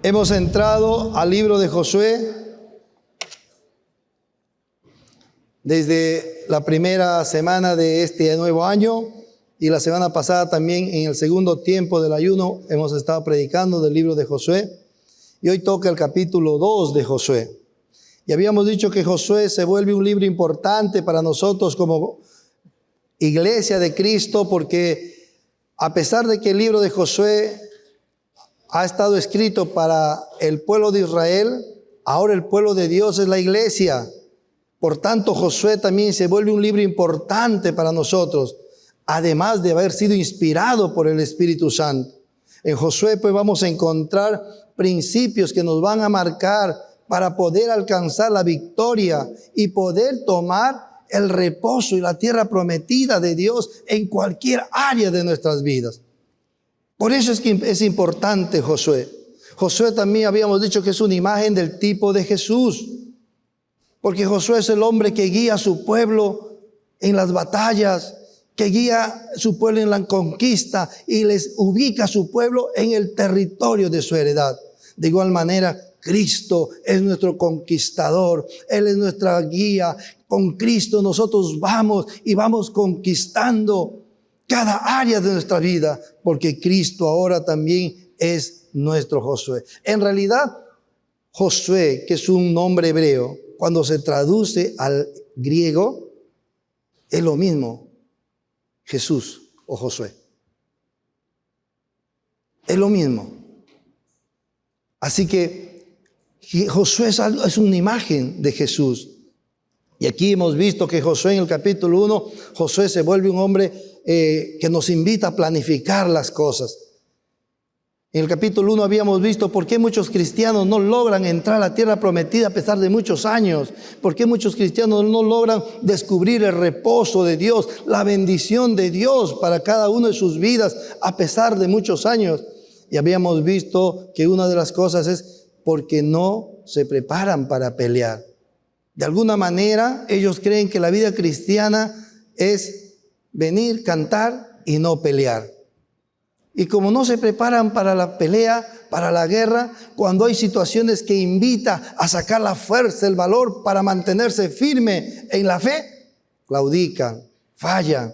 Hemos entrado al libro de Josué desde la primera semana de este nuevo año y la semana pasada también en el segundo tiempo del ayuno hemos estado predicando del libro de Josué y hoy toca el capítulo 2 de Josué. Y habíamos dicho que Josué se vuelve un libro importante para nosotros como iglesia de Cristo, porque a pesar de que el libro de Josué ha estado escrito para el pueblo de Israel, ahora el pueblo de Dios es la iglesia. Por tanto, Josué también se vuelve un libro importante para nosotros, además de haber sido inspirado por el Espíritu Santo. En Josué pues vamos a encontrar principios que nos van a marcar para poder alcanzar la victoria y poder tomar el reposo y la tierra prometida de Dios en cualquier área de nuestras vidas. Por eso es que es importante Josué. Josué también habíamos dicho que es una imagen del tipo de Jesús, porque Josué es el hombre que guía a su pueblo en las batallas, que guía a su pueblo en la conquista y les ubica a su pueblo en el territorio de su heredad. De igual manera, Cristo es nuestro conquistador, Él es nuestra guía. Con Cristo nosotros vamos y vamos conquistando cada área de nuestra vida, porque Cristo ahora también es nuestro Josué. En realidad, Josué, que es un nombre hebreo, cuando se traduce al griego, es lo mismo, Jesús o Josué. Es lo mismo. Así que Josué es una imagen de Jesús. Y aquí hemos visto que Josué en el capítulo 1, Josué se vuelve un hombre que nos invita a planificar las cosas. En el capítulo 1 habíamos visto por qué muchos cristianos no logran entrar a la tierra prometida a pesar de muchos años. Por qué muchos cristianos no logran descubrir el reposo de Dios, la bendición de Dios para cada uno de sus vidas a pesar de muchos años. Y habíamos visto que una de las cosas es porque no se preparan para pelear. De alguna manera ellos creen que la vida cristiana es venir, cantar y no pelear. Y como no se preparan para la pelea, para la guerra, cuando hay situaciones que invitan a sacar la fuerza, el valor para mantenerse firme en la fe, claudican, fallan.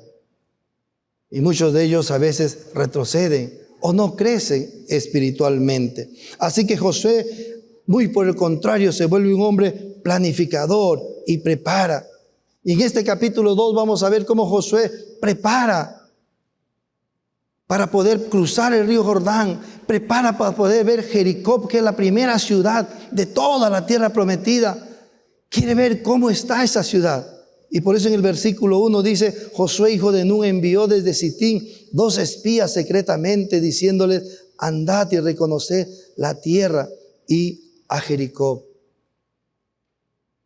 Y muchos de ellos a veces retroceden o no crecen espiritualmente. Así que Josué, muy por el contrario, se vuelve un hombre planificador y prepara. Y en este capítulo 2 vamos a ver cómo Josué prepara para poder cruzar el río Jordán, prepara para poder ver Jericó, que es la primera ciudad de toda la tierra prometida. Quiere ver cómo está esa ciudad. Y por eso en el versículo 1 dice, Josué hijo de Nun envió desde Sitín 2 espías secretamente, diciéndoles, andad y reconoced la tierra y a Jericó.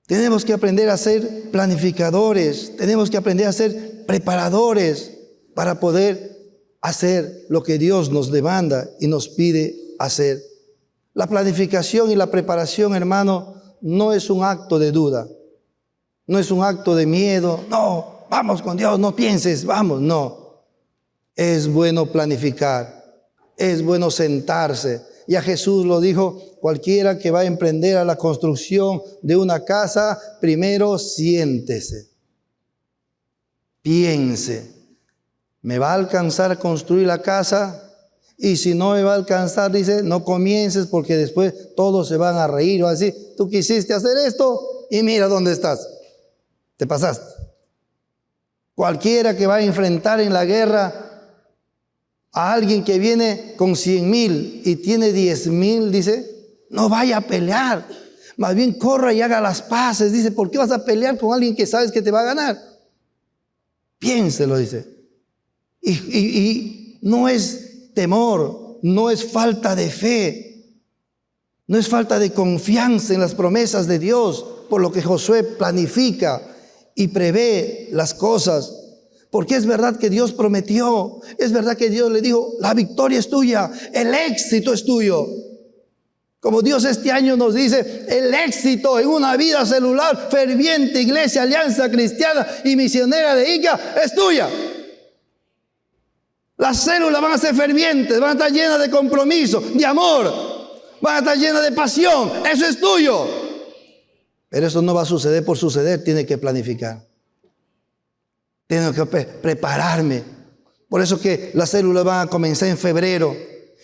Tenemos que aprender a ser planificadores, tenemos que aprender a ser preparadores para poder hacer lo que Dios nos demanda y nos pide hacer. La planificación y la preparación, hermano, no es un acto de duda, no es un acto de miedo, no, vamos con Dios, no pienses, vamos, no. Es bueno planificar, es bueno sentarse. Ya Jesús lo dijo, cualquiera que va a emprender a la construcción de una casa, primero siéntese, piense. ¿Me va a alcanzar a construir la casa? Y si no me va a alcanzar, dice, no comiences porque después todos se van a reír o así. Tú quisiste hacer esto y mira dónde estás. Te pasaste. Cualquiera que va a enfrentar en la guerra a alguien que viene con 100,000 y tiene 10,000, dice, no vaya a pelear. Más bien corra y haga las paces. Dice, ¿por qué vas a pelear con alguien que sabes que te va a ganar? Piénselo, dice. Y no es temor, no es falta de fe, no es falta de confianza en las promesas de Dios, por lo que Josué planifica y prevé las cosas, porque es verdad que Dios prometió, es verdad que Dios le dijo, la victoria es tuya, el éxito es tuyo. Como Dios este año nos dice, el éxito en una vida celular, ferviente, iglesia, alianza cristiana y misionera de Ica es tuya. Las células van a ser fervientes, van a estar llenas de compromiso, de amor. van a estar llenas de pasión. Eso es tuyo. Pero eso no va a suceder por suceder. Tiene que planificar. Tengo que prepararme. Por eso que las células van a comenzar en febrero.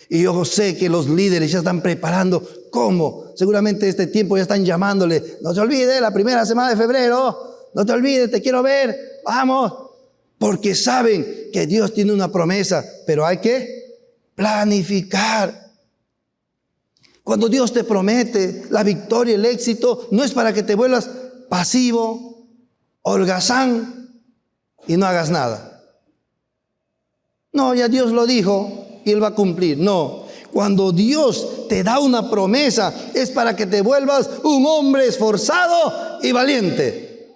Y yo sé que los líderes ya están preparando. ¿Cómo? Seguramente este tiempo ya están llamándole. No te olvides, la primera semana de febrero. No te olvides, te quiero ver. Vamos. Porque saben que Dios tiene una promesa. Pero hay que planificar. Cuando Dios te promete la victoria, el éxito, no es para que te vuelvas pasivo, holgazán y no hagas nada. No, ya Dios lo dijo y Él va a cumplir. No, cuando Dios te da una promesa es para que te vuelvas un hombre esforzado y valiente.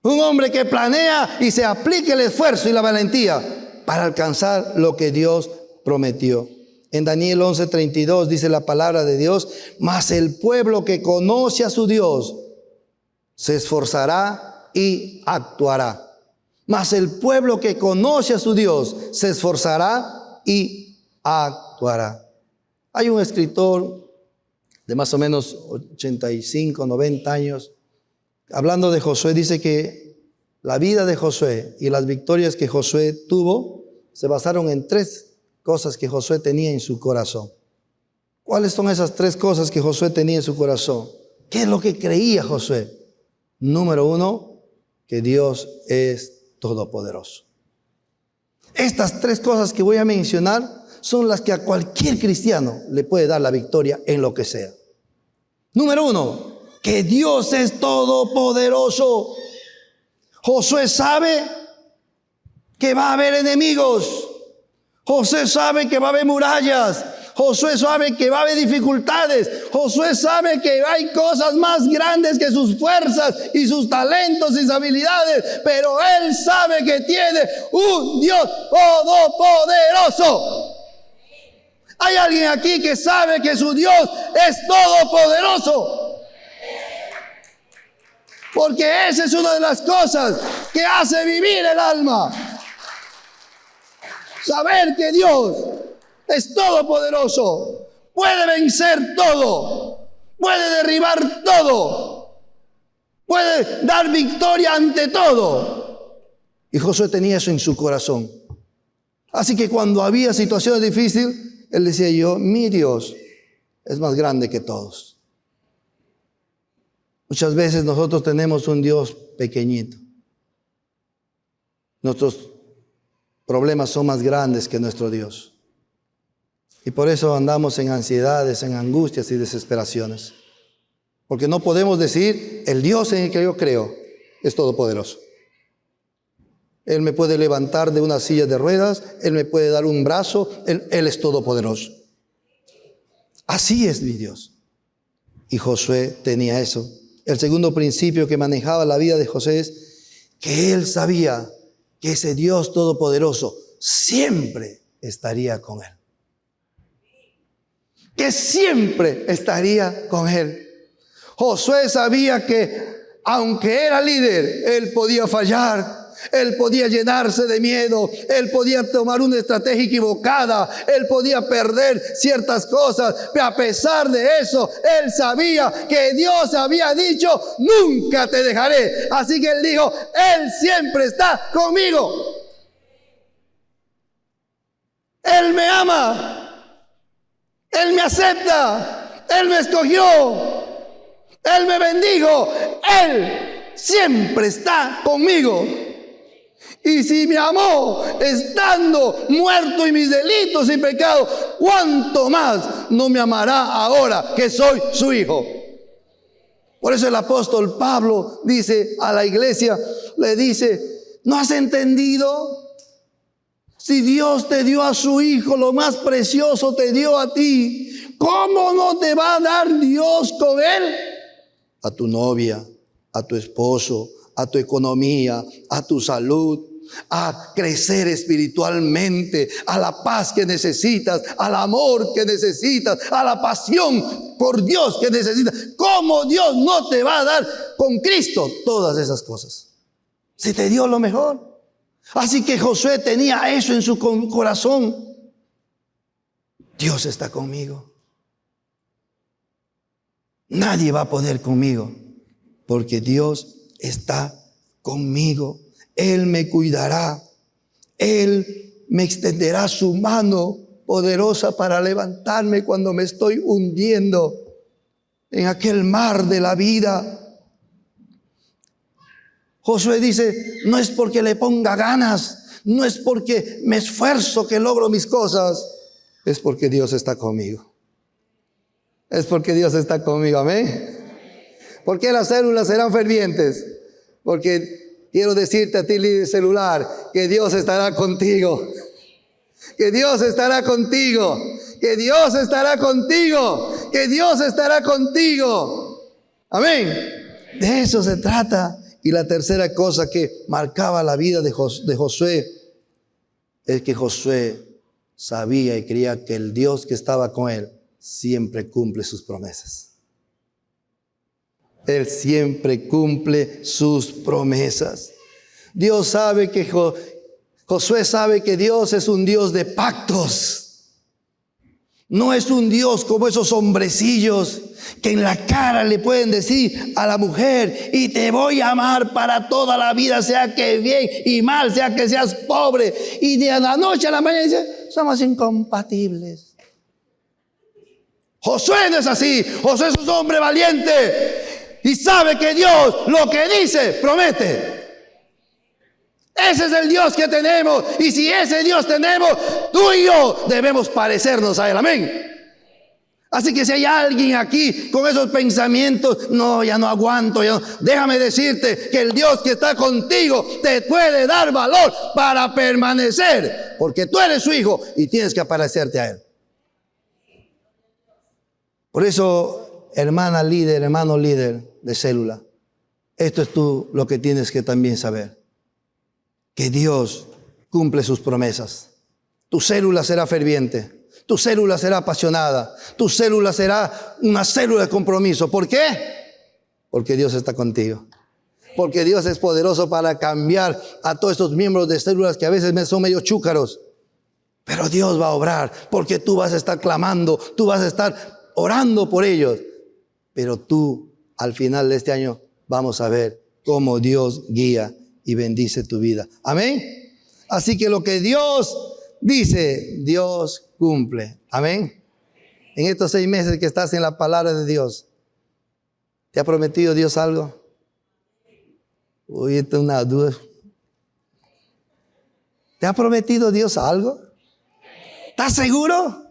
Un hombre que planea y se aplique el esfuerzo y la valentía para alcanzar lo que Dios prometió. En Daniel 11:32 dice la palabra de Dios: mas el pueblo que conoce a su Dios se esforzará y actuará. Mas el pueblo que conoce a su Dios se esforzará y actuará. Hay un escritor de más o menos 85, 90 años, hablando de Josué, dice que la vida de Josué y las victorias que Josué tuvo se basaron en 3 cosas que Josué tenía en su corazón. ¿Cuáles son esas 3 cosas que Josué tenía en su corazón? ¿Qué es lo que creía Josué? Número 1, que Dios es todopoderoso. Estas 3 cosas que voy a mencionar son las que a cualquier cristiano le puede dar la victoria en lo que sea. Número 1, que Dios es todopoderoso. Josué sabe que va a haber enemigos. Josué sabe que va a haber murallas. Josué sabe que va a haber dificultades. Josué sabe que hay cosas más grandes que sus fuerzas y sus talentos y sus habilidades. Pero él sabe que tiene un Dios todopoderoso. Hay alguien aquí que sabe que su Dios es todopoderoso. Porque esa es una de las cosas que hace vivir el alma. Saber que Dios es todopoderoso, puede vencer todo, puede derribar todo, puede dar victoria ante todo. Y Josué tenía eso en su corazón. Así que cuando había situaciones difíciles, él decía: mi Dios es más grande que todos. Muchas veces nosotros tenemos un Dios pequeñito. Nuestros problemas son más grandes que nuestro Dios. Y por eso andamos en ansiedades, en angustias y desesperaciones. Porque no podemos decir: el Dios en el que yo creo es todopoderoso. Él me puede levantar de una silla de ruedas, Él me puede dar un brazo, Él es todopoderoso. Así es mi Dios. Y Josué tenía eso. El segundo principio que manejaba la vida de Josué es que él sabía que ese Dios todopoderoso siempre estaría con él. Que siempre estaría con él. Josué sabía que aunque era líder, él podía fallar. Él podía llenarse de miedo, él podía tomar una estrategia equivocada, él podía perder ciertas cosas, pero a pesar de eso, él sabía que Dios había dicho: nunca te dejaré. Así que él dijo: él siempre está conmigo. Él me ama, él me acepta, él me escogió, él me bendijo, él siempre está conmigo. Y si me amó estando muerto en mis delitos y pecados, ¿cuánto más no me amará ahora que soy su hijo? Por eso el apóstol Pablo dice a la iglesia, le dice: ¿no has entendido? Si Dios te dio a su hijo, lo más precioso te dio a ti, ¿cómo no te va a dar Dios con él? A tu novia, a tu esposo, a tu economía, a tu salud, a crecer espiritualmente, a la paz que necesitas, al amor que necesitas, a la pasión por Dios que necesitas. ¿Cómo Dios no te va a dar con Cristo todas esas cosas? Si te dio lo mejor. Así que Josué tenía eso en su corazón. Dios está conmigo. nadie va a poder conmigo, porque Dios está conmigo. Él me cuidará. Él me extenderá su mano poderosa para levantarme cuando me estoy hundiendo en aquel mar de la vida. Josué dice, no es porque le ponga ganas, no es porque me esfuerzo que logro mis cosas, es porque Dios está conmigo. Es porque Dios está conmigo, amén. ¿Por qué las células serán fervientes? Porque quiero decirte a ti, líder celular, que Dios estará contigo. Que Dios estará contigo. Que Dios estará contigo. Que Dios estará contigo. Amén. De eso se trata. Y la tercera cosa que marcaba la vida de Josué es que Josué sabía y creía que el Dios que estaba con él siempre cumple sus promesas. Él siempre cumple sus promesas. Dios sabe que Josué sabe que Dios es un Dios de pactos. No es un Dios como esos hombrecillos que en la cara le pueden decir a la mujer, y te voy a amar para toda la vida, sea que bien y mal, sea que seas pobre. Y de la noche a la mañana dice, somos incompatibles. Josué no es así. Josué es un hombre valiente y sabe que Dios lo que dice, promete. Ese es el Dios que tenemos. Y si ese Dios tenemos, tú y yo debemos parecernos a Él. Amén. Así que si hay alguien aquí con esos pensamientos, no, ya no aguanto, déjame decirte que el Dios que está contigo te puede dar valor para permanecer, porque tú eres su hijo y tienes que parecerte a Él. Por eso, hermana líder, hermano líder de célula, esto es tú lo que tienes que también saber. Que Dios cumple sus promesas. Tu célula será ferviente. Tu célula será apasionada. Tu célula será una célula de compromiso. ¿Por qué? Porque Dios está contigo. Porque Dios es poderoso para cambiar a todos estos miembros de células que a veces son medio chúcaros. Pero Dios va a obrar, porque tú vas a estar clamando, tú vas a estar orando por ellos. Pero tú, al final de este año, vamos a ver cómo Dios guía y bendice tu vida. Amén. Así que lo que Dios dice, Dios cumple. Amén. En estos 6 meses que estás en la palabra de Dios, ¿te ha prometido Dios algo? Uy, esta es una duda. ¿Te ha prometido Dios algo? ¿Estás seguro?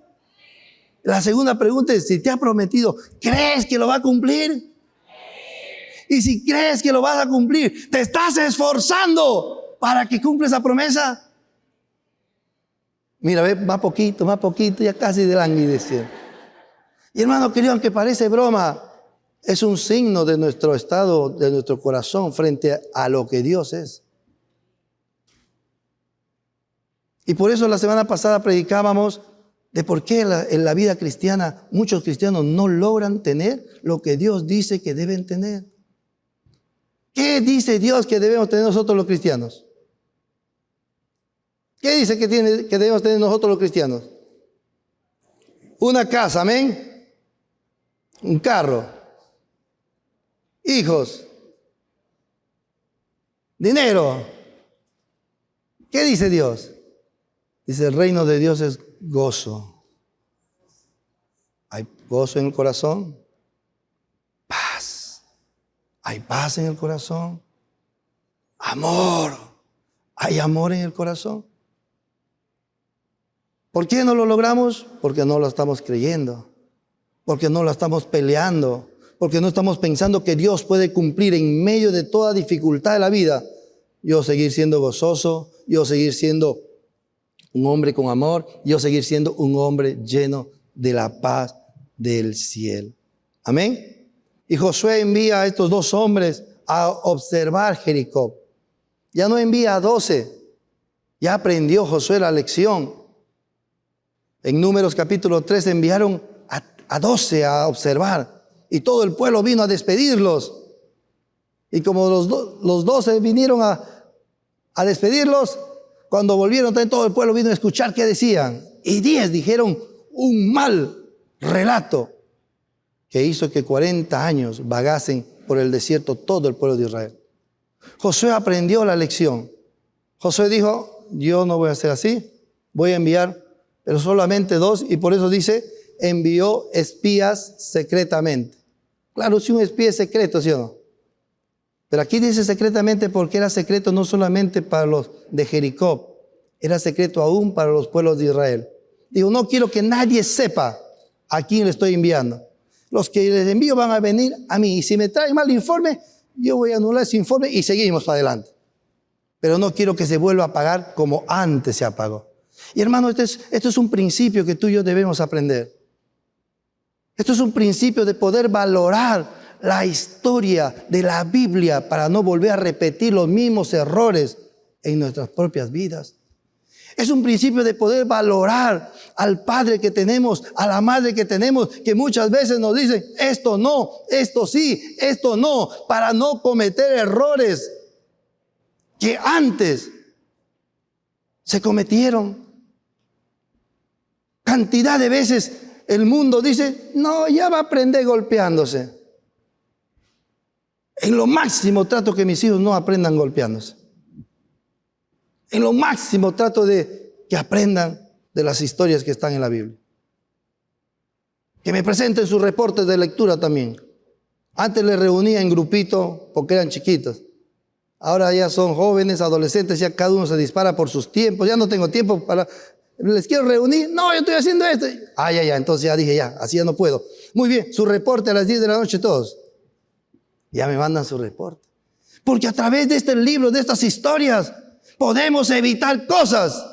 La segunda pregunta es, si te ha prometido, ¿crees que lo va a cumplir? Y si crees que lo vas a cumplir, ¿te estás esforzando para que cumpla esa promesa? Mira, ve, más poquito, ya casi de languidecer. Y hermano querido, aunque parece broma, es un signo de nuestro estado, de nuestro corazón frente a lo que Dios es. Y por eso la semana pasada predicábamos de por qué en la vida cristiana muchos cristianos no logran tener lo que Dios dice que deben tener. ¿Qué dice Dios que debemos tener nosotros los cristianos? ¿Qué dice que debemos tener nosotros los cristianos? Una casa, amén. Un carro. Hijos. Dinero. ¿Qué dice Dios? Dice, el reino de Dios es gozo. ¿Hay gozo en el corazón? Paz. ¿Hay paz en el corazón? Amor. ¿Hay amor en el corazón? ¿Por qué no lo logramos? Porque no lo estamos creyendo. Porque no lo estamos peleando. Porque no estamos pensando que Dios puede cumplir en medio de toda dificultad de la vida. Yo seguir siendo gozoso. Yo seguir siendo un hombre con amor. Yo seguir siendo un hombre lleno de la paz del cielo. Amén. Y Josué envía a estos 2 hombres a observar Jericó. Ya no envía a 12. Ya aprendió Josué la lección. En Números capítulo 3 enviaron a 12 a observar. Y todo el pueblo vino a despedirlos. Y como los 12 vinieron a despedirlos, cuando volvieron también todo el pueblo vino a escuchar qué decían. Y 10 dijeron un mal relato. que hizo que 40 años vagasen por el desierto todo el pueblo de Israel. Josué aprendió la lección. Josué dijo, yo no voy a hacer así, voy a enviar, pero solamente 2, y por eso dice, envió espías secretamente. Claro, si un espía es secreto, ¿sí o no? Pero aquí dice secretamente porque era secreto no solamente para los de Jericó, era secreto aún para los pueblos de Israel. Digo, no quiero que nadie sepa a quién le estoy enviando. Los que les envío van a venir a mí, y si me traen mal informe, yo voy a anular ese informe y seguimos para adelante. Pero no quiero que se vuelva a pagar como antes se apagó. Y hermano, esto es un principio que tú y yo debemos aprender. Esto es un principio de poder valorar la historia de la Biblia para no volver a repetir los mismos errores en nuestras propias vidas. Es un principio de poder valorar al padre que tenemos, a la madre que tenemos, que muchas veces nos dicen, esto no, esto sí, esto no, para no cometer errores que antes se cometieron. Cantidad de veces el mundo dice, no, ya va a aprender golpeándose. En lo máximo trato que mis hijos no aprendan golpeándose. En lo máximo trato de que aprendan de las historias que están en la Biblia. Que me presenten sus reportes de lectura también. Antes les reunía en grupito porque eran chiquitos. Ahora ya son jóvenes, adolescentes, ya cada uno se dispara por sus tiempos. Ya no tengo tiempo para... ¿Les quiero reunir? No, yo estoy haciendo esto. Ya, entonces ya dije, ya, así ya no puedo. Muy bien, su reporte a las 10 de la noche todos. Ya me mandan su reporte. Porque a través de este libro, de estas historias, podemos evitar cosas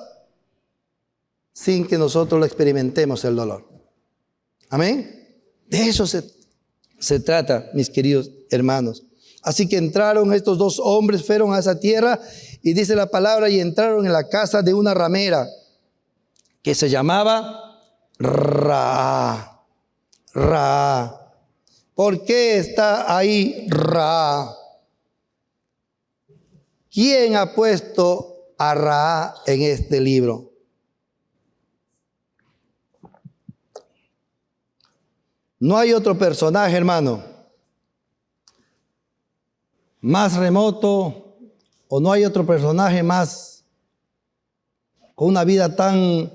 sin que nosotros lo experimentemos el dolor. Amén. De eso se trata, mis queridos hermanos. Así que entraron estos 2 hombres, fueron a esa tierra y dice la palabra, y entraron en la casa de una ramera que se llamaba Ra. ¿Por qué está ahí Ra? ¿Quién ha puesto a Ra en este libro? No hay otro personaje, hermano, más remoto, o no hay otro personaje más con una vida tan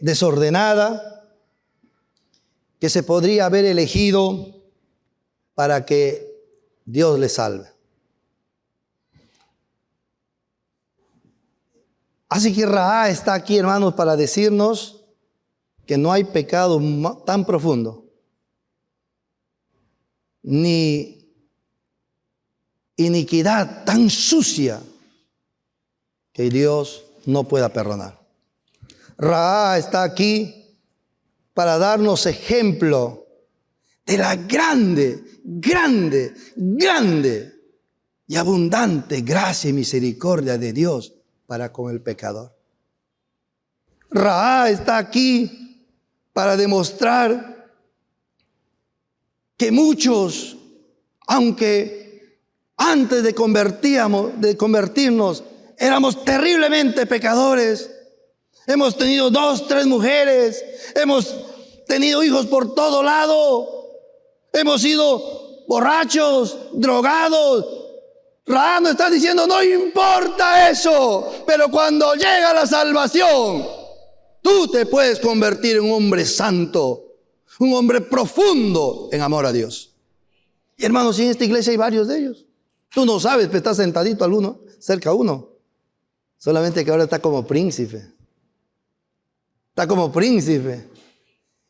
desordenada que se podría haber elegido para que Dios le salve. Así que Rahab está aquí, hermanos, para decirnos que no hay pecado tan profundo, ni iniquidad tan sucia que Dios no pueda perdonar. Rahab está aquí para darnos ejemplo de la grande y abundante gracia y misericordia de Dios para con el pecador. Rahab está aquí para demostrar que muchos, aunque antes de convertirnos, éramos terriblemente pecadores. Hemos tenido 2, 3 mujeres, hemos tenido hijos por todo lado, hemos sido borrachos, drogados. Rahab nos está diciendo, no importa eso, pero cuando llega la salvación, tú te puedes convertir en un hombre santo, un hombre profundo en amor a Dios. Y hermanos, en esta iglesia hay varios de ellos. Tú no sabes, pero está sentadito alguno, cerca a uno. Solamente que ahora está como príncipe. Está como príncipe.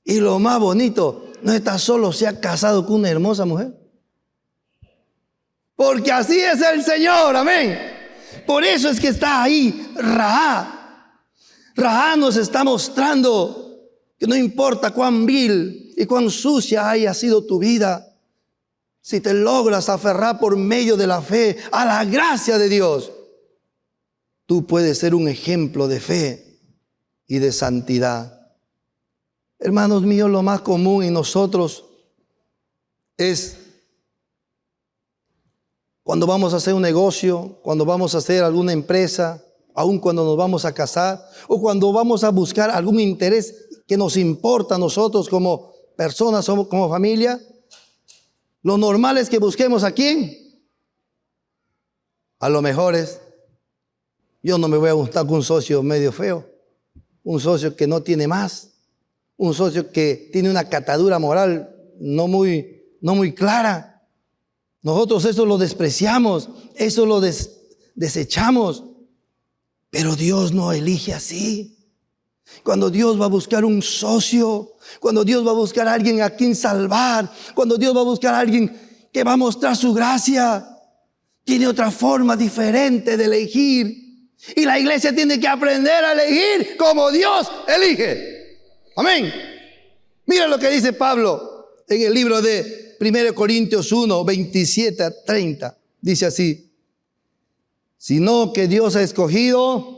Y lo más bonito, no está solo, se ha casado con una hermosa mujer. Porque así es el Señor, amén. Por eso es que está ahí Rahab. Rahab nos está mostrando que no importa cuán vil y cuán sucia haya sido tu vida, si te logras aferrar por medio de la fe a la gracia de Dios, tú puedes ser un ejemplo de fe y de santidad. Hermanos míos, lo más común en nosotros es cuando vamos a hacer un negocio, cuando vamos a hacer alguna empresa, aun cuando nos vamos a casar, o cuando vamos a buscar algún interés que nos importa a nosotros como personas somos como familia, lo normal es que busquemos a quién. A lo mejor yo no me voy a gustar con un socio medio feo, un socio que no tiene más, un socio que tiene una catadura moral no muy clara. Nosotros eso lo despreciamos, eso lo desechamos, pero Dios no elige así. Cuando Dios va a buscar un socio, cuando Dios va a buscar a alguien a quien salvar, cuando Dios va a buscar a alguien que va a mostrar su gracia, tiene otra forma diferente de elegir. Y la iglesia tiene que aprender a elegir como Dios elige. Amén. Mira lo que dice Pablo en el libro de 1 Corintios 1, 27 a 30. Dice así: sino que Dios ha escogido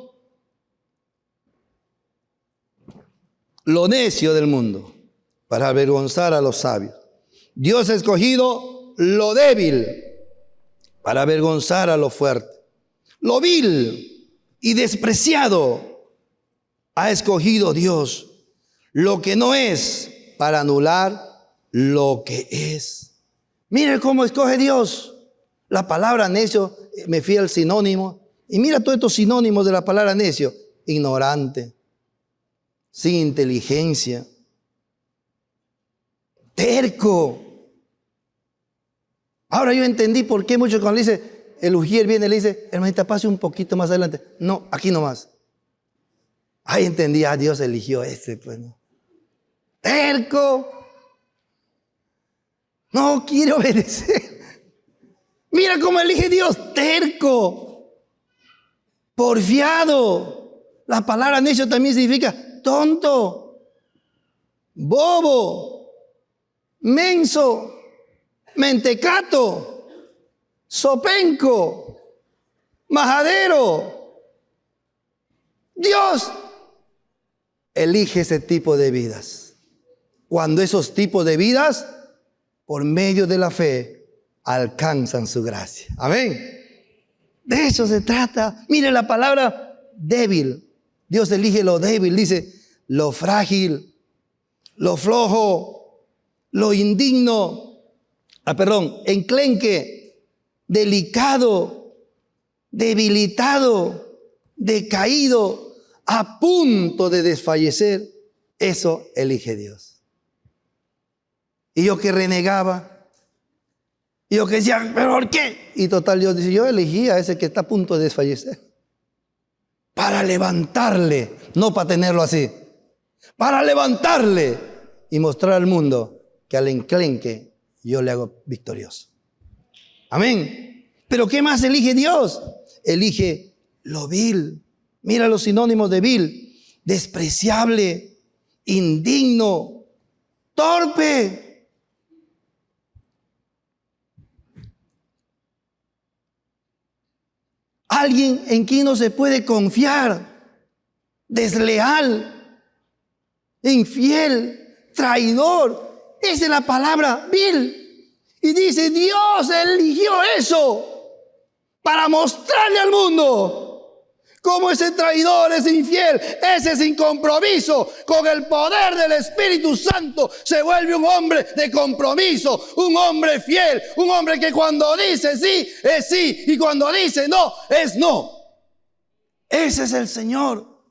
lo necio del mundo para avergonzar a los sabios. Dios ha escogido lo débil para avergonzar a lo fuerte. Lo vil y despreciado ha escogido Dios, lo que no es, para anular lo que es. Mire cómo escoge Dios. La palabra necio, me fui al sinónimo, y mira todos estos sinónimos de la palabra necio: ignorante, sin inteligencia, terco. Ahora yo entendí por qué muchos cuando le dice, el ujier viene y le dice, hermanita, pase un poquito más adelante. No, aquí nomás. Ahí entendí, Dios eligió pues no. Terco. No quiere obedecer. Mira cómo elige Dios, terco, porfiado. La palabra necio también significa tonto, bobo, menso, mentecato, sopenco, majadero. Dios elige ese tipo de vidas. Cuando esos tipos de vidas, por medio de la fe, alcanzan su gracia. Amén. De eso se trata. Mire la palabra débil. Dios elige lo débil. Dice lo frágil, lo flojo, lo indigno. Enclenque, delicado, debilitado, decaído, a punto de desfallecer. Eso elige Dios. Y yo que renegaba, y yo que decía, ¿pero por qué? Y total, Dios dice, yo elegí a ese que está a punto de desfallecer para levantarle, no para tenerlo así, para levantarle y mostrar al mundo que al enclenque yo le hago victorioso. Amén. Pero ¿qué más elige Dios? Elige lo vil. Mira los sinónimos de vil: despreciable, indigno, torpe. Alguien en quien no se puede confiar, desleal, infiel, traidor. Esa es la palabra vil. Y dice, Dios eligió eso para mostrarle al mundo cómo ese traidor, ese infiel, ese sin compromiso con el poder del Espíritu Santo se vuelve un hombre de compromiso, un hombre fiel, un hombre que cuando dice sí, es sí, y cuando dice no, es no. Ese es el Señor.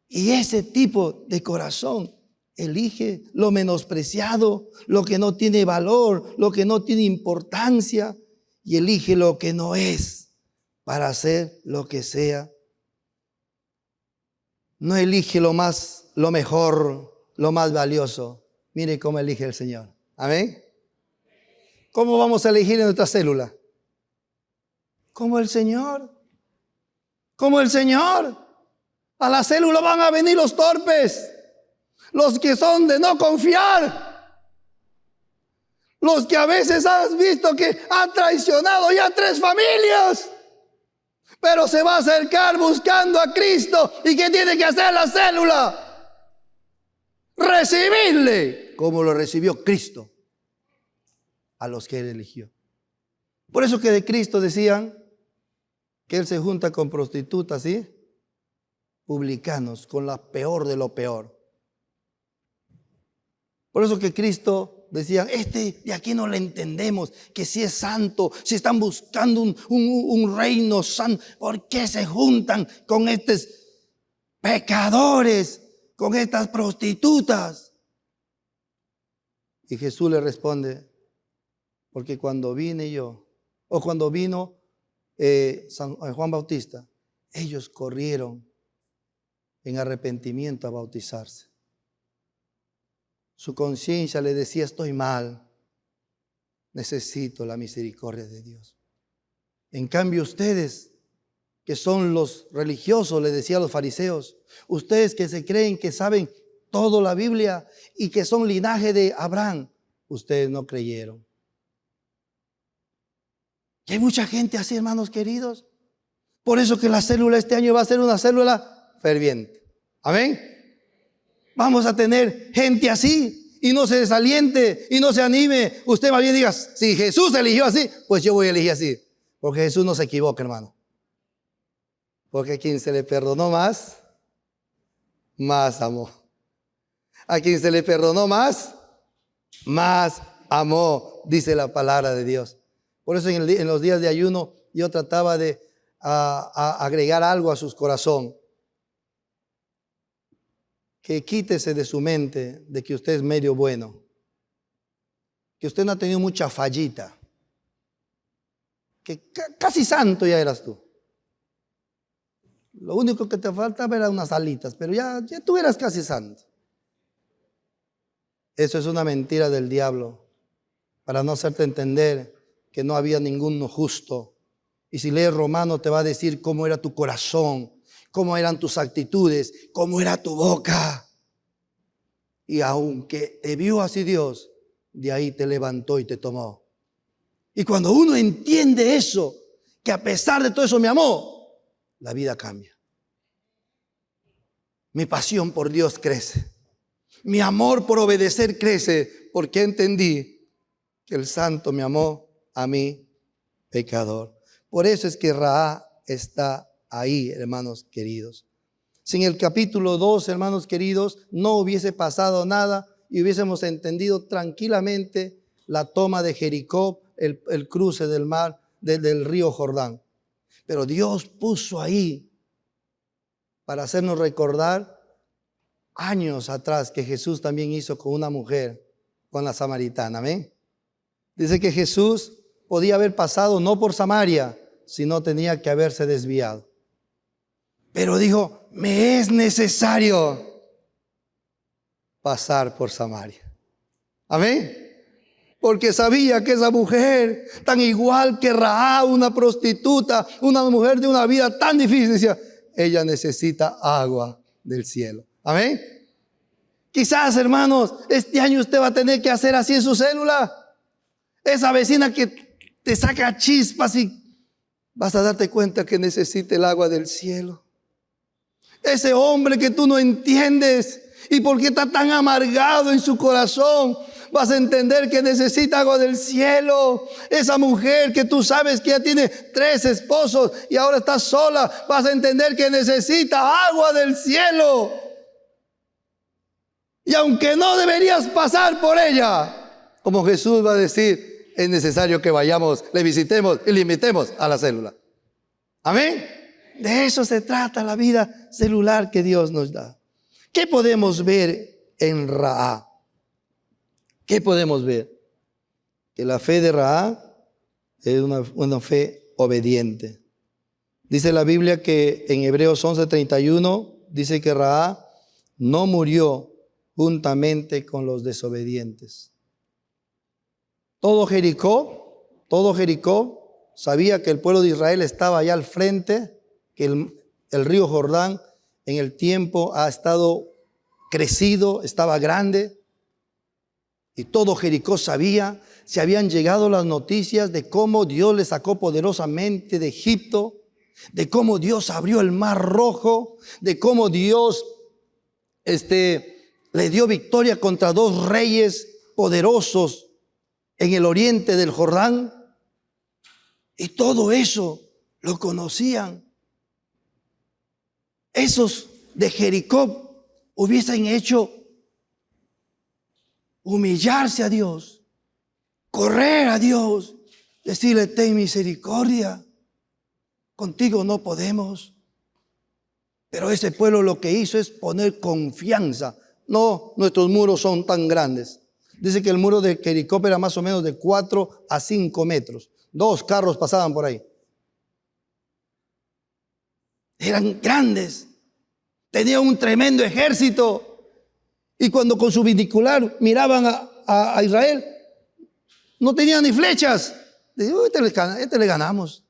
Y ese tipo de corazón elige lo menospreciado, lo que no tiene valor, lo que no tiene importancia, y elige lo que no es para hacer lo que sea. No elige lo mejor, lo más valioso. Mire cómo elige el Señor. Amén. ¿Cómo vamos a elegir en nuestra célula? Como el Señor. Como el Señor. A la célula van a venir los torpes, los que son de no confiar, los que a veces has visto que han traicionado ya 3 familias, pero se va a acercar buscando a Cristo. ¿Y qué tiene que hacer la célula? Recibirle como lo recibió Cristo a los que Él eligió. Por eso que de Cristo decían que Él se junta con prostitutas, ¿sí? Publicanos, con la peor de lo peor. Por eso que Cristo decía, de aquí no le entendemos, que si es santo, si están buscando un reino santo, ¿por qué se juntan con estos pecadores, con estas prostitutas? Y Jesús le responde, porque cuando vine yo, o cuando vino Juan Bautista, ellos corrieron en arrepentimiento a bautizarse. Su conciencia le decía, estoy mal, necesito la misericordia de Dios. En cambio ustedes, que son los religiosos, le decía a los fariseos, ustedes que se creen que saben toda la Biblia y que son linaje de Abraham, ustedes no creyeron. Y hay mucha gente así, hermanos queridos. Por eso que la célula este año va a ser una célula ferviente. Amén. Vamos a tener gente así y no se desaliente y no se anime. Usted más bien diga, si Jesús eligió así, pues yo voy a elegir así. Porque Jesús no se equivoca, hermano. Porque a quien se le perdonó más amó. A quien se le perdonó más amó, dice la palabra de Dios. Por eso en los días de ayuno yo trataba de agregar algo a sus corazones. Que quítese de su mente de que usted es medio bueno. Que usted no ha tenido mucha fallita. Que casi santo ya eras tú. Lo único que te faltaba eran unas alitas, pero ya tú eras casi santo. Eso es una mentira del diablo, para no hacerte entender que no había ninguno justo. Y si lees Romano te va a decir cómo era tu corazón, cómo eran tus actitudes, cómo era tu boca. Y aunque te vio así Dios, de ahí te levantó y te tomó. Y cuando uno entiende eso, que a pesar de todo eso me amó, la vida cambia. Mi pasión por Dios crece. Mi amor por obedecer crece, porque entendí que el Santo me amó a mí, pecador. Por eso es que Rahab está ahí, hermanos queridos. Si en el capítulo 2, hermanos queridos, no hubiese pasado nada y hubiésemos entendido tranquilamente la toma de Jericó, el cruce del mar, del río Jordán. Pero Dios puso ahí para hacernos recordar años atrás que Jesús también hizo con una mujer, con la samaritana. ¿Amén? Dice que Jesús podía haber pasado no por Samaria, sino tenía que haberse desviado. Pero dijo, me es necesario pasar por Samaria. Amén. Porque sabía que esa mujer, tan igual que Rahab, una prostituta, una mujer de una vida tan difícil, decía, ella necesita agua del cielo. Amén. Quizás, hermanos, este año usted va a tener que hacer así en su célula. Esa vecina que te saca chispas y vas a darte cuenta que necesita el agua del cielo. Ese hombre que tú no entiendes y por qué está tan amargado en su corazón, vas a entender que necesita agua del cielo. Esa mujer que tú sabes que ya tiene 3 esposos y ahora está sola, vas a entender que necesita agua del cielo. Y aunque no deberías pasar por ella, como Jesús va a decir, es necesario que vayamos, le visitemos y le invitemos a la célula. Amén. De eso se trata la vida celular que Dios nos da. ¿Qué podemos ver en Rahab? ¿Qué podemos ver? Que la fe de Rahab es una fe obediente. Dice la Biblia que en Hebreos 11:31 dice que Rahab no murió juntamente con los desobedientes. Todo Jericó sabía que el pueblo de Israel estaba allá al frente, que el río Jordán en el tiempo ha estado crecido, estaba grande. Y todo Jericó sabía, se habían llegado las noticias de cómo Dios le sacó poderosamente de Egipto, de cómo Dios abrió el mar rojo, de cómo Dios le dio victoria contra 2 reyes poderosos en el oriente del Jordán. Y todo eso lo conocían. Esos de Jericó hubiesen hecho humillarse a Dios, correr a Dios, decirle: ten misericordia, contigo no podemos. Pero ese pueblo lo que hizo es poner confianza. No, nuestros muros son tan grandes. Dice que el muro de Jericó era más o menos de 4 a 5 metros. 2 carros pasaban por ahí. Eran grandes. Tenían un tremendo ejército. Y cuando con su binocular miraban a Israel, no tenían ni flechas. Digo: este le ganamos.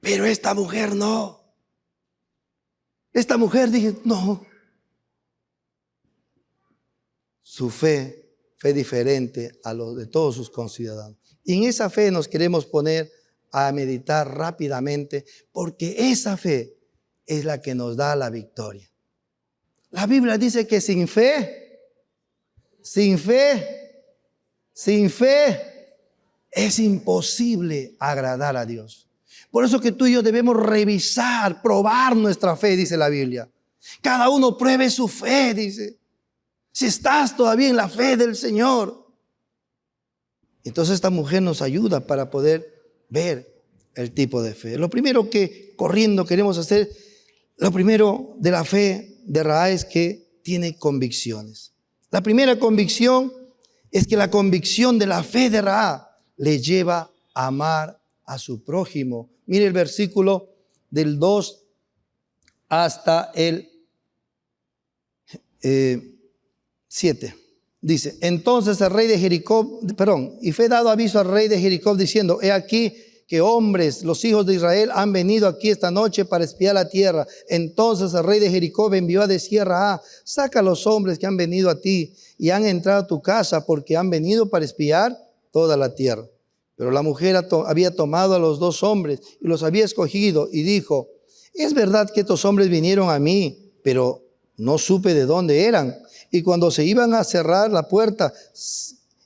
Pero esta mujer no. Esta mujer, dije, no. Su fe fue diferente a lo de todos sus conciudadanos. Y en esa fe nos queremos poner a meditar rápidamente, porque esa fe es la que nos da la victoria. La Biblia dice que sin fe es imposible agradar a Dios. Por eso que tú y yo debemos revisar, probar nuestra fe, dice la Biblia. Cada uno pruebe su fe, dice. Si estás todavía en la fe del Señor. Entonces esta mujer nos ayuda para poder ver el tipo de fe. Lo primero que corriendo queremos hacer, lo primero de la fe de Rahab es que tiene convicciones. La primera convicción es que la convicción de la fe de Rahab le lleva a amar a su prójimo. Mire el versículo del 2 hasta el 7. Dice: entonces el rey de Jericó, y fue dado aviso al rey de Jericó diciendo: he aquí que hombres, los hijos de Israel, han venido aquí esta noche para espiar la tierra. Entonces el rey de Jericó envió a decir a Rahab: saca a los hombres que han venido a ti y han entrado a tu casa, porque han venido para espiar toda la tierra. Pero la mujer había tomado a los 2 hombres y los había escogido y dijo: es verdad que estos hombres vinieron a mí, pero no supe de dónde eran. Y cuando se iban a cerrar la puerta,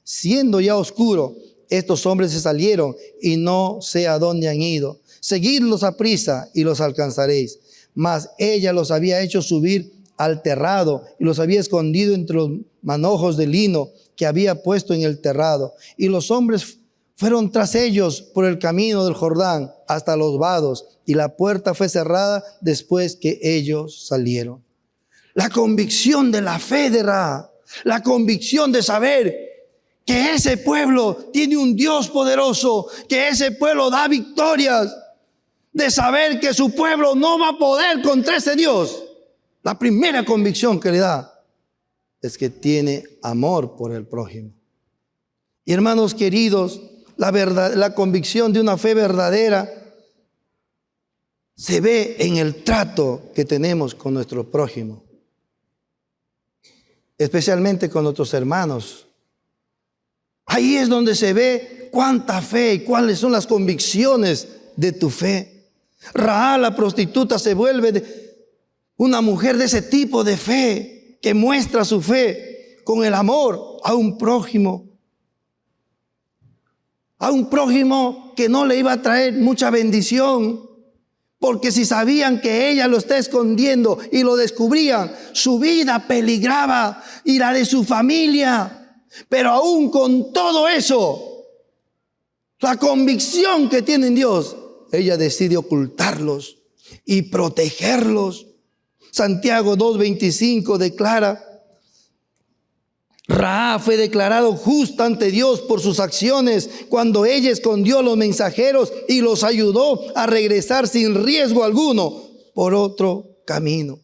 siendo ya oscuro, estos hombres se salieron y no sé a dónde han ido. Seguidlos a prisa y los alcanzaréis. Mas ella los había hecho subir al terrado y los había escondido entre los manojos de lino que había puesto en el terrado. Y los hombres fueron tras ellos por el camino del Jordán hasta los vados, y la puerta fue cerrada después que ellos salieron. La convicción de la fe de Rahab, la convicción de saber que ese pueblo tiene un Dios poderoso, que ese pueblo da victorias, de saber que su pueblo no va a poder contra ese Dios. La primera convicción que le da es que tiene amor por el prójimo. Y hermanos queridos, la convicción de una fe verdadera se ve en el trato que tenemos con nuestro prójimo, especialmente con nuestros hermanos. Ahí es donde se ve cuánta fe y cuáles son las convicciones de tu fe. Rahab, la prostituta, se vuelve una mujer de ese tipo de fe, que muestra su fe con el amor a un prójimo. A un prójimo que no le iba a traer mucha bendición, porque si sabían que ella lo está escondiendo y lo descubrían, su vida peligraba y la de su familia. Pero aún con todo eso, la convicción que tiene en Dios, ella decide ocultarlos y protegerlos. Santiago 2:25 declara: Rahab fue declarado justa ante Dios por sus acciones cuando ella escondió a los mensajeros y los ayudó a regresar sin riesgo alguno por otro camino.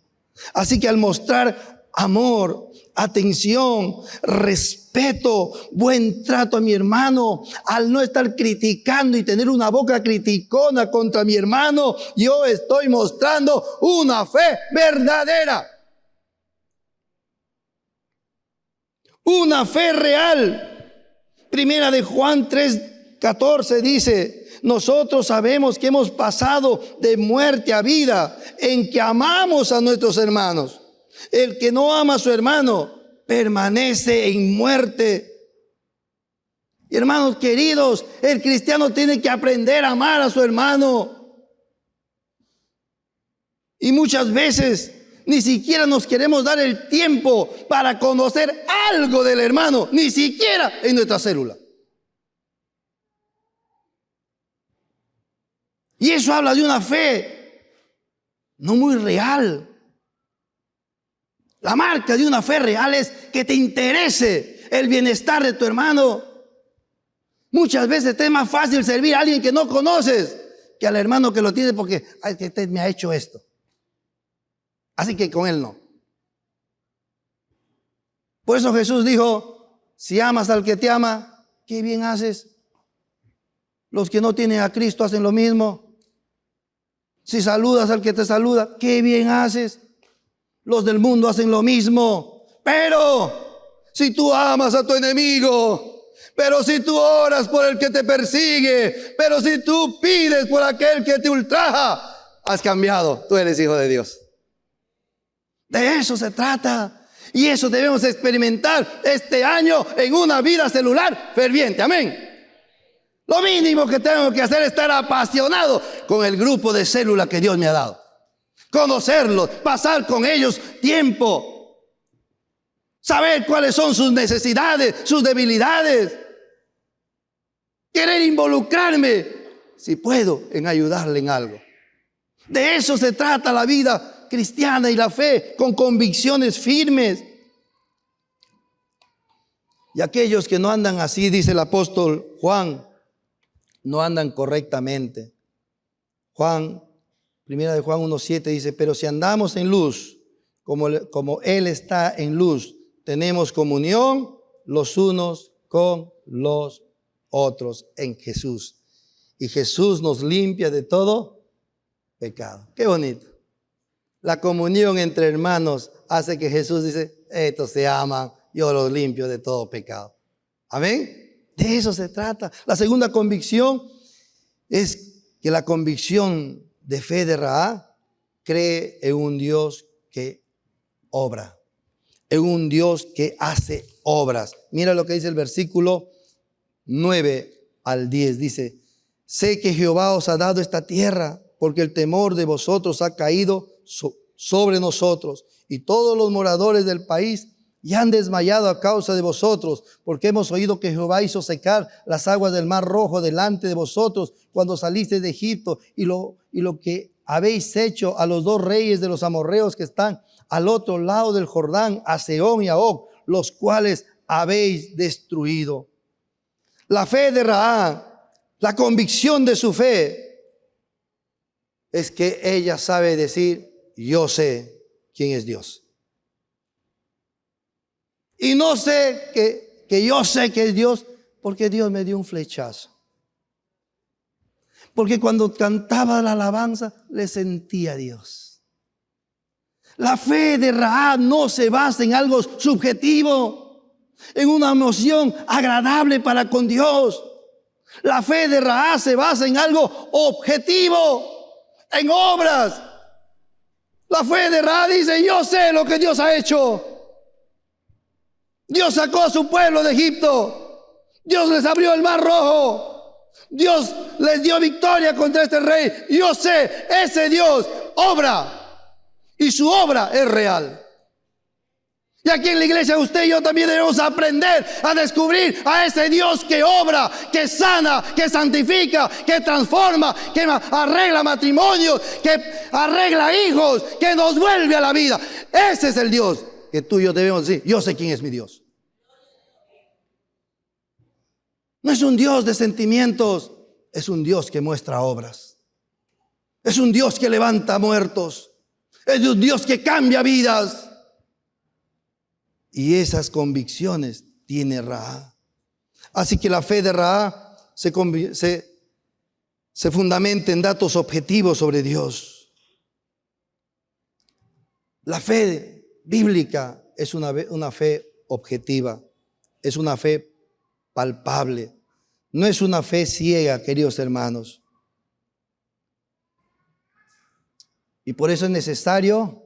Así que al mostrar amor, atención, respeto, buen trato a mi hermano, al no estar criticando y tener una boca criticona contra mi hermano, yo estoy mostrando una fe verdadera. Una fe real. Primera de Juan 3:14 dice: nosotros sabemos que hemos pasado de muerte a vida en que amamos a nuestros hermanos. El que no ama a su hermano permanece en muerte. Hermanos queridos, el cristiano tiene que aprender a amar a su hermano. Y muchas veces ni siquiera nos queremos dar el tiempo para conocer algo del hermano, ni siquiera en nuestra célula. Y eso habla de una fe no muy real. La marca de una fe real es que te interese el bienestar de tu hermano. Muchas veces te es más fácil servir a alguien que no conoces que al hermano que lo tiene porque ay, que usted me ha hecho esto. Así que con él no. Por eso Jesús dijo, si amas al que te ama, qué bien haces. Los que no tienen a Cristo hacen lo mismo. Si saludas al que te saluda, qué bien haces. Los del mundo hacen lo mismo. Pero si tú amas a tu enemigo, pero si tú oras por el que te persigue, pero si tú pides por aquel que te ultraja, has cambiado. Tú eres hijo de Dios. De eso se trata. Y eso debemos experimentar este año en una vida celular ferviente. Amén. Lo mínimo que tengo que hacer es estar apasionado con el grupo de célula que Dios me ha dado. Conocerlos, pasar con ellos tiempo. Saber cuáles son sus necesidades, sus debilidades. Querer involucrarme, si puedo, en ayudarle en algo. De eso se trata la vida cristiana y la fe, con convicciones firmes. Y aquellos que no andan así, dice el apóstol Juan, no andan correctamente. Primera de Juan 1:7 dice, pero si andamos en luz, como Él está en luz, tenemos comunión los unos con los otros en Jesús. Y Jesús nos limpia de todo pecado. Qué bonito. La comunión entre hermanos hace que Jesús dice, estos se aman, yo los limpio de todo pecado. Amén. De eso se trata. La segunda convicción es que la convicción de fe de Rahab cree en un Dios que obra, en un Dios que hace obras. Mira lo que dice el versículo 9 al 10. Dice, sé que Jehová os ha dado esta tierra, porque el temor de vosotros ha caído sobre nosotros, y todos los moradores del país y han desmayado a causa de vosotros, porque hemos oído que Jehová hizo secar las aguas del mar Rojo delante de vosotros cuando salisteis de Egipto, y lo que habéis hecho a los 2 reyes de los amorreos que están al otro lado del Jordán, a Sehón y a Og, los cuales habéis destruido. La fe de Rahab, la convicción de su fe, es que ella sabe decir, yo sé quién es Dios. Y no sé que yo sé que es Dios porque Dios me dio un flechazo. Porque cuando cantaba la alabanza le sentía a Dios. La fe de Rahab no se basa en algo subjetivo, en una emoción agradable para con Dios. La fe de Rahab se basa en algo objetivo, en obras. La fe de Rahab dice, yo sé lo que Dios ha hecho. Dios sacó a su pueblo de Egipto. Dios les abrió el mar Rojo. Dios les dio victoria contra este rey. Yo sé, ese Dios obra. Y su obra es real. Y aquí en la iglesia usted y yo también debemos aprender a descubrir a ese Dios que obra, que sana, que santifica, que transforma, que arregla matrimonios, que arregla hijos, que nos vuelve a la vida. Ese es el Dios que tú y yo debemos decir, yo sé quién es mi Dios. No es un Dios de sentimientos, es un Dios que muestra obras. Es un Dios que levanta muertos. Es un Dios que cambia vidas. Y esas convicciones tiene Rahab. Así que la fe de Rahab se fundamenta en datos objetivos sobre Dios. La fe bíblica es una fe objetiva, es una fe palpable, no es una fe ciega, queridos hermanos. Y por eso es necesario,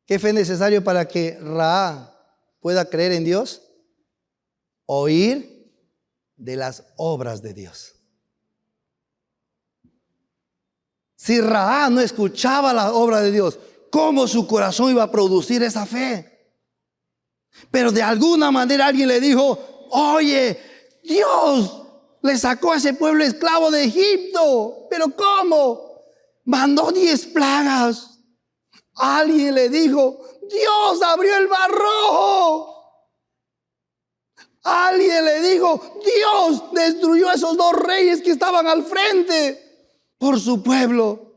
¿qué fe es necesario para que Rahab pueda creer en Dios? Oír de las obras de Dios. Si Rahab no escuchaba la obra de Dios, cómo su corazón iba a producir esa fe. Pero de alguna manera alguien le dijo, oye, Dios le sacó a ese pueblo esclavo de Egipto. ¿Pero cómo? Mandó 10 plagas. Alguien le dijo, Dios abrió el mar Rojo. Alguien le dijo, Dios destruyó a esos 2 reyes que estaban al frente por su pueblo.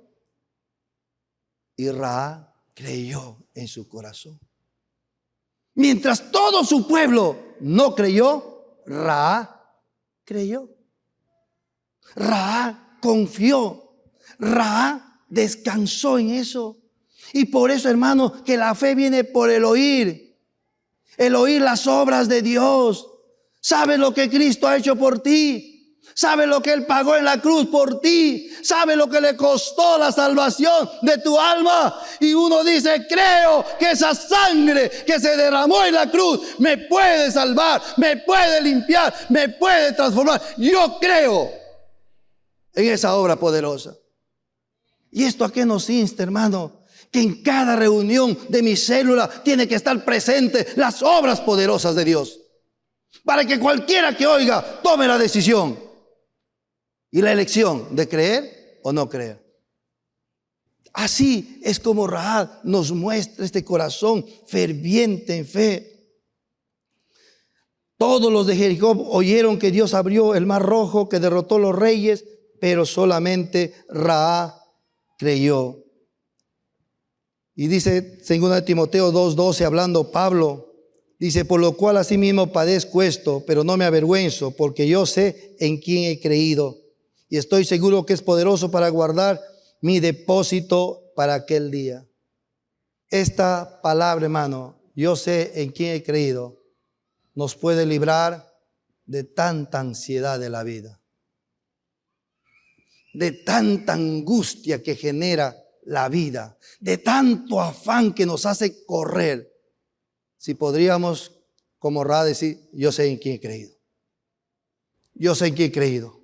Y Rahab creyó en su corazón. Mientras todo su pueblo no creyó, Rahab creyó. Rahab confió. Rahab descansó en eso. Y por eso, hermano, que la fe viene por el oír. El oír las obras de Dios. ¿Sabes lo que Cristo ha hecho por ti? ¿Sabes lo que Él pagó en la cruz por ti? ¿Sabes lo que le costó la salvación de tu alma? Y uno dice, creo que esa sangre que se derramó en la cruz me puede salvar, me puede limpiar, me puede transformar. Yo creo en esa obra poderosa. ¿Y esto a qué nos insta, hermano? Que en cada reunión de mi célula tiene que estar presente las obras poderosas de Dios. Para que cualquiera que oiga tome la decisión y la elección de creer o no creer. Así es como Rahab nos muestra este corazón ferviente en fe. Todos los de Jericó oyeron que Dios abrió el mar Rojo, que derrotó a los reyes, pero solamente Rahab creyó. Y dice 2 Timoteo 2:12, hablando Pablo, dice, por lo cual asimismo padezco esto, pero no me avergüenzo, porque yo sé en quién he creído. Y estoy seguro que es poderoso para guardar mi depósito para aquel día. Esta palabra, hermano, yo sé en quién he creído, nos puede librar de tanta ansiedad de la vida. De tanta angustia que genera la vida. De tanto afán que nos hace correr. Si podríamos, como Rahab, decir, yo sé en quién he creído. Yo sé en quién he creído.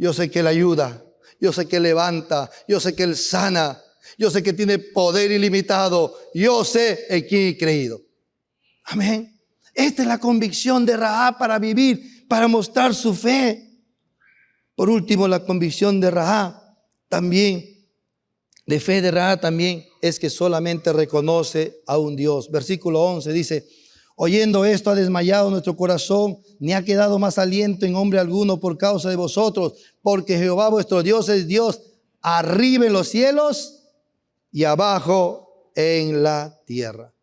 Yo sé que Él ayuda. Yo sé que Él levanta. Yo sé que Él sana. Yo sé que tiene poder ilimitado. Yo sé en quién he creído. Amén. Esta es la convicción de Rahab para vivir, para mostrar su fe. Por último, la convicción de Rahab también, de fe de Rahab también, es que solamente reconoce a un Dios. Versículo 11 dice, oyendo esto ha desmayado nuestro corazón, ni ha quedado más aliento en hombre alguno por causa de vosotros, porque Jehová vuestro Dios es Dios arriba en los cielos y abajo en la tierra.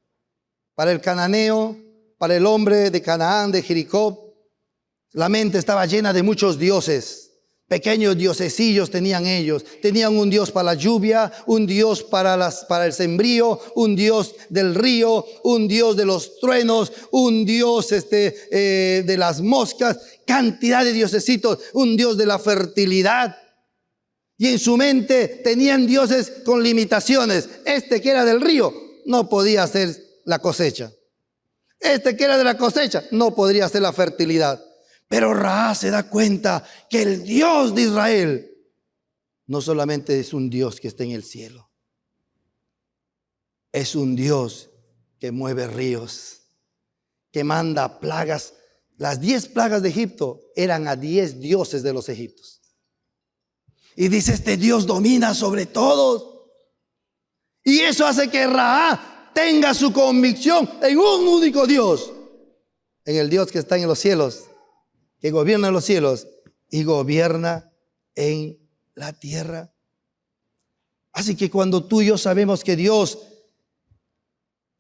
Para el cananeo, para el hombre de Canaán, de Jericó, la mente estaba llena de muchos dioses. Pequeños diosecillos tenían ellos. Tenían un dios para la lluvia, un dios para el sembrío, un dios del río, un dios de los truenos, un dios de las moscas, cantidad de diosecitos, un dios de la fertilidad. Y en su mente tenían dioses con limitaciones. Este que era del río no podía hacer la cosecha. Este que era de la cosecha no podría hacer la fertilidad. Pero Rahab se da cuenta que el Dios de Israel no solamente es un Dios que está en el cielo. Es un Dios que mueve ríos, que manda plagas. Las 10 plagas de Egipto eran a 10 dioses de los egipcios. Y dice, este Dios domina sobre todos. Y eso hace que Rahab tenga su convicción en un único Dios. En el Dios que está en los cielos, que gobierna en los cielos y gobierna en la tierra. Así que cuando tú y yo sabemos que Dios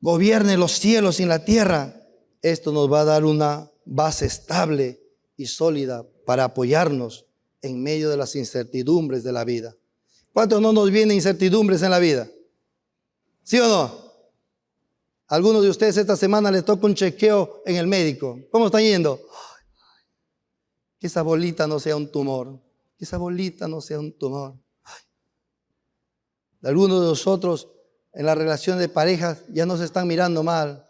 gobierna en los cielos y en la tierra, esto nos va a dar una base estable y sólida para apoyarnos en medio de las incertidumbres de la vida. ¿Cuántos no nos vienen incertidumbres en la vida? ¿Sí o no? Algunos de ustedes esta semana les toca un chequeo en el médico. ¿Cómo están yendo? Que esa bolita no sea un tumor. Que esa bolita no sea un tumor. Algunos de nosotros en la relación de pareja ya no se están mirando mal.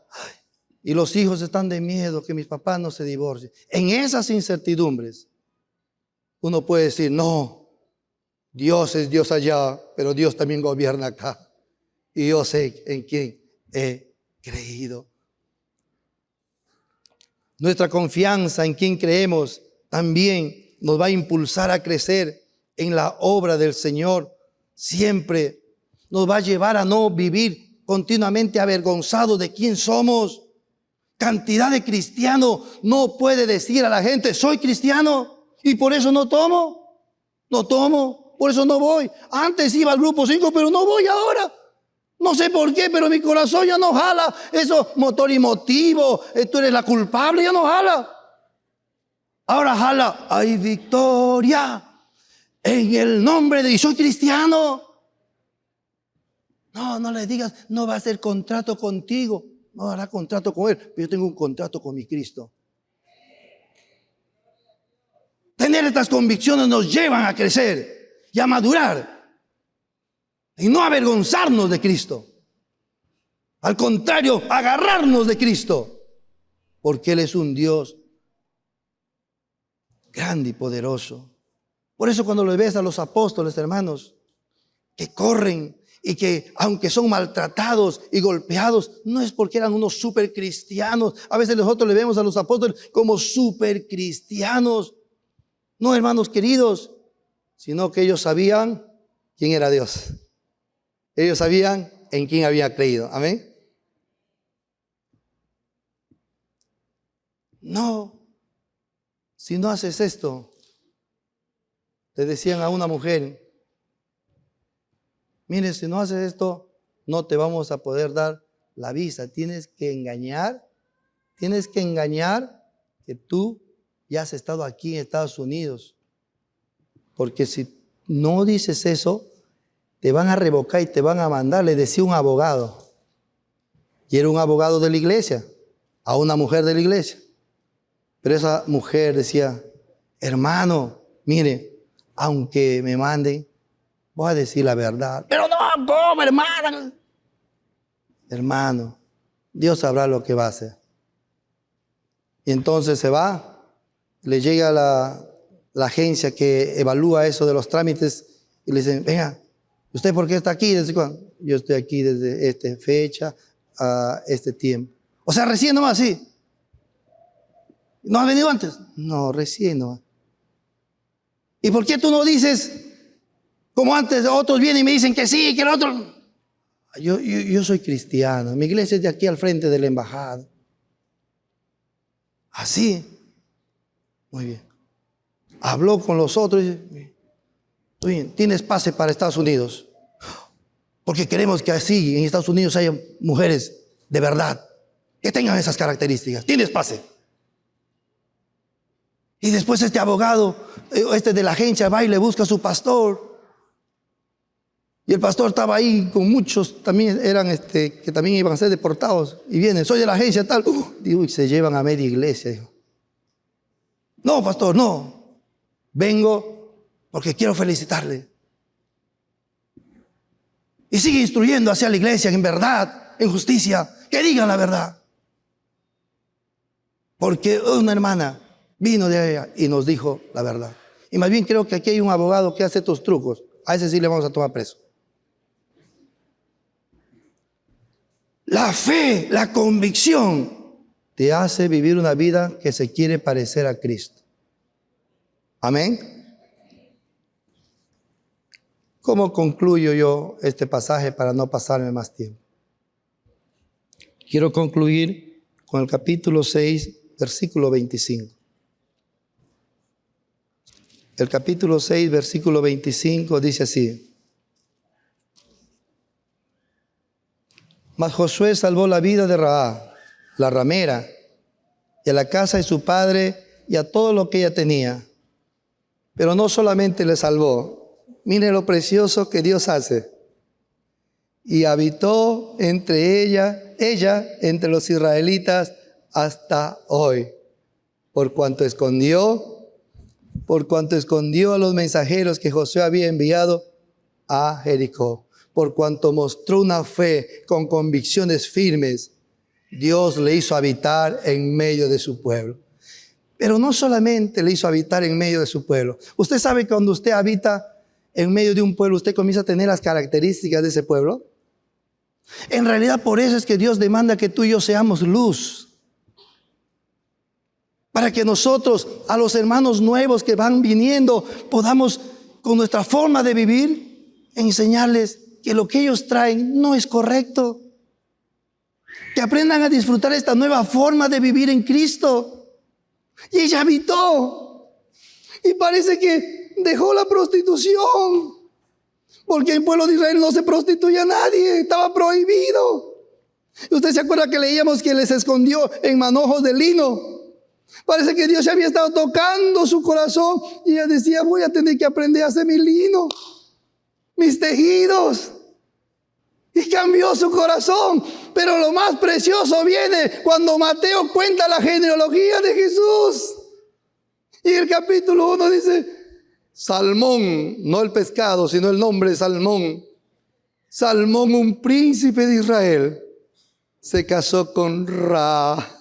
Y los hijos están de miedo que mis papás no se divorcien. En esas incertidumbres, uno puede decir, no, Dios es Dios allá, pero Dios también gobierna acá. y yo sé en quién he creído. Nuestra confianza en quien creemos también nos va a impulsar a crecer en la obra del Señor. Siempre nos va a llevar a no vivir continuamente avergonzados de quién somos. Cantidad de cristianos no puede decir a la gente, soy cristiano y por eso no tomo, por eso no voy. Antes iba al grupo 5, pero no voy ahora. No sé por qué, pero mi corazón ya no jala. Eso, motor y motivo, tú eres la culpable, ya no jala. Ahora jala, hay victoria en el nombre de, y soy cristiano. No le digas, no va a hacer contrato contigo, no hará contrato con él, pero yo tengo un contrato con mi Cristo. Tener estas convicciones nos llevan a crecer y a madurar y no avergonzarnos de Cristo. Al contrario, agarrarnos de Cristo, porque Él es un Dios grande y poderoso. Por eso cuando lo ves a los apóstoles, hermanos, que corren y que aunque son maltratados y golpeados, no es porque eran unos super cristianos. A veces nosotros le vemos a los apóstoles como super cristianos. No, hermanos queridos, sino que ellos sabían quién era Dios. Ellos sabían en quién había creído. Amén. No, si no haces esto, le decían a una mujer, mire, si no haces esto, no te vamos a poder dar la visa. Tienes que engañar que tú ya has estado aquí en Estados Unidos. Porque si no dices eso, te van a revocar y te van a mandar, le decía un abogado. Y era un abogado de la iglesia, a una mujer de la iglesia. Pero esa mujer decía, hermano, mire, aunque me manden, voy a decir la verdad. Pero no, ¿cómo, hermana? Hermano, Dios sabrá lo que va a hacer. Y entonces se va, le llega la agencia que evalúa eso de los trámites y le dicen, venga, ¿usted por qué está aquí? ¿Desde cuándo? Yo estoy aquí desde esta fecha a este tiempo. O sea, recién nomás, sí. ¿No has venido antes? No, recién nomás. ¿Y por qué tú no dices, como antes otros vienen y me dicen que sí, que el otro? Yo soy cristiano, mi iglesia es de aquí al frente de la embajada. Así. Muy bien. Habló con los otros y dice, muy bien, tienes pase para Estados Unidos. Porque queremos que así en Estados Unidos haya mujeres de verdad, que tengan esas características. Tienes pase. Y después este abogado, de la agencia, va y le busca a su pastor. Y el pastor estaba ahí con muchos, también eran que también iban a ser deportados. Y vienen, soy de la agencia tal. Y se llevan a media iglesia. Dijo, no, pastor, no. Vengo porque quiero felicitarle. Y sigue instruyendo hacia la iglesia en verdad, en justicia, que digan la verdad. Porque una hermana vino de allá y nos dijo la verdad. Y más bien creo que aquí hay un abogado que hace estos trucos. A ese sí le vamos a tomar preso. La fe, la convicción, te hace vivir una vida que se quiere parecer a Cristo. Amén. ¿Cómo concluyo yo este pasaje para no pasarme más tiempo? Quiero concluir con el capítulo 6, versículo 25. El capítulo 6, versículo 25 dice así. Mas Josué salvó la vida de Rahab, la ramera, y a la casa de su padre y a todo lo que ella tenía. Pero no solamente le salvó. Mire lo precioso que Dios hace. Y habitó entre ella entre los israelitas hasta hoy, por cuanto escondió a los mensajeros que Josué había enviado a Jericó. Por cuanto mostró una fe con convicciones firmes, Dios le hizo habitar en medio de su pueblo. Pero no solamente le hizo habitar en medio de su pueblo. Usted sabe que cuando usted habita en medio de un pueblo, usted comienza a tener las características de ese pueblo. En realidad por eso es que Dios demanda que tú y yo seamos luz. Para que nosotros, a los hermanos nuevos que van viniendo, podamos con nuestra forma de vivir enseñarles que lo que ellos traen no es correcto. Que aprendan a disfrutar esta nueva forma de vivir en Cristo. Y ella habitó. Y parece que dejó la prostitución. Porque en el pueblo de Israel no se prostituye a nadie. Estaba prohibido. Y usted se acuerda que leíamos que les escondió en manojos de lino. Parece que Dios ya había estado tocando su corazón. Y ella decía, voy a tener que aprender a hacer mi lino. Mis tejidos. Y cambió su corazón. Pero lo más precioso viene cuando Mateo cuenta la genealogía de Jesús. Y el capítulo 1 dice, Salmón, no el pescado, sino el nombre Salmón. Salmón, un príncipe de Israel, se casó con Ra.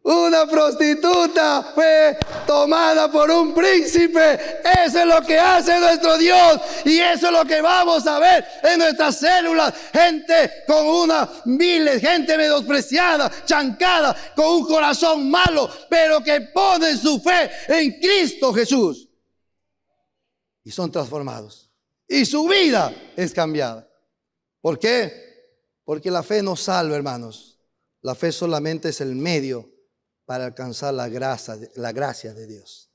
Una prostituta fue tomada por un príncipe. Eso es lo que hace nuestro Dios. Y eso es lo que vamos a ver en nuestras células. Gente con una miles, gente menospreciada, chancada, con un corazón malo, pero que pone su fe en Cristo Jesús. Y son transformados. Y su vida es cambiada. ¿Por qué? Porque la fe no salva, hermanos. La fe solamente es el medio para alcanzar la gracia de Dios.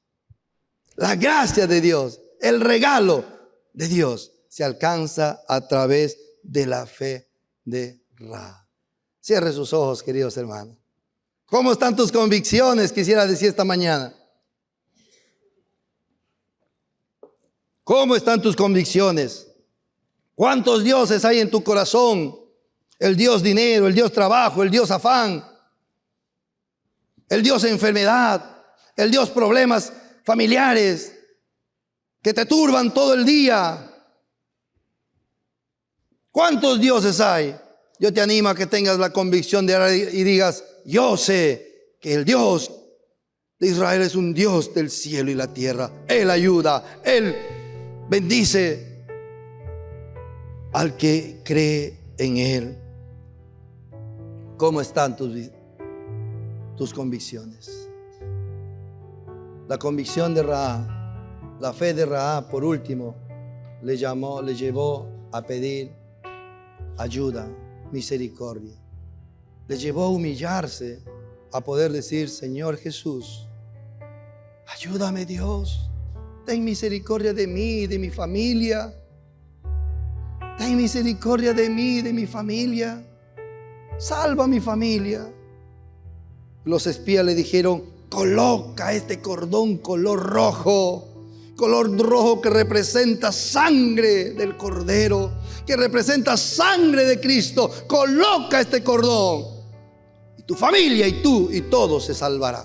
La gracia de Dios, el regalo de Dios, se alcanza a través de la fe de Ra. Cierre sus ojos, queridos hermanos. ¿Cómo están tus convicciones? Quisiera decir esta mañana. ¿Cómo están tus convicciones? ¿Cuántos dioses hay en tu corazón? El Dios dinero, el Dios trabajo, el Dios afán, el Dios enfermedad, el Dios problemas familiares que te turban todo el día. ¿Cuántos dioses hay? Yo te animo a que tengas la convicción y digas, yo sé que el Dios de Israel es un Dios del cielo y la tierra. Él ayuda, Él bendice al que cree en Él. ¿Cómo están tus convicciones? La convicción de Rahab, la fe de Rahab, por último, le llevó a pedir ayuda, misericordia. Le llevó a humillarse, a poder decir, Señor Jesús, ayúdame Dios, ten misericordia de mí, de mi familia. Ten misericordia de mí, de mi familia. Salva a mi familia. Los espías le dijeron, coloca este cordón color rojo que representa sangre del Cordero, que representa sangre de Cristo. Coloca este cordón y tu familia y tú y todo se salvará.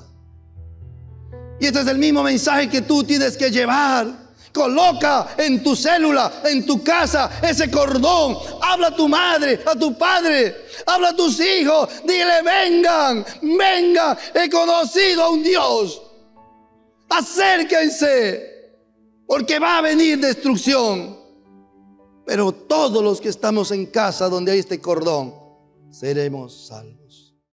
Y este es el mismo mensaje que tú tienes que llevar. Coloca en tu célula, en tu casa, ese cordón. Habla a tu madre, a tu padre, habla a tus hijos. Dile, vengan, he conocido a un Dios. Acérquense, porque va a venir destrucción. Pero todos los que estamos en casa donde hay este cordón, seremos salvos.